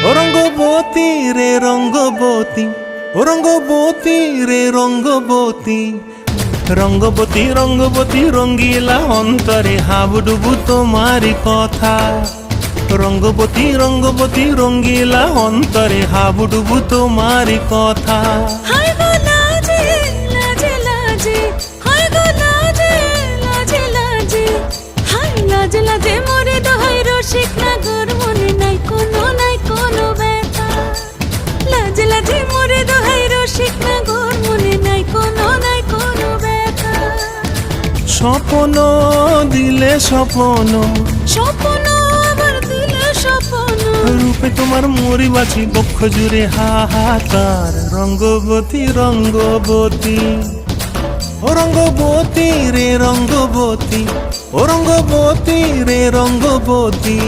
ও রঙ্গবতী রে রঙ্গবতী, ও রঙ্গবতী রে রঙ্গবতী, রঙ্গবতী রঙ্গবতী রঙ্গিলা অন্তরে হাবুডুবু তোমারি কথা। রঙ্গবতী রঙ্গবতী রঙ্গিলা অন্তরে হাবুডুবু তোমারি কথা। হায় গো লাজে লাজে লাজে, হায় গো লাজে লাজে লাজে, হায় লাজে লাজে মোরে দোহাই রসিক নাগর মনে নাই কোনো ব্যথা। লাজে লাজে মোরে দোহাই রসিক নাগর মনে নাই কোনো ব্যথা। স্বপ্ন দিলে স্বপ্ন, স্বপ্ন আবার দিলে স্বপ্ন, রূপে তোমার মরি বাছি বক্ষ জুড়ে হাহাকার। রঙ্গবতী রঙ্গবতী, ও রঙ্গবতী রে রঙ্গবতী, ও রঙ্গবতী রে রঙ্গবতী।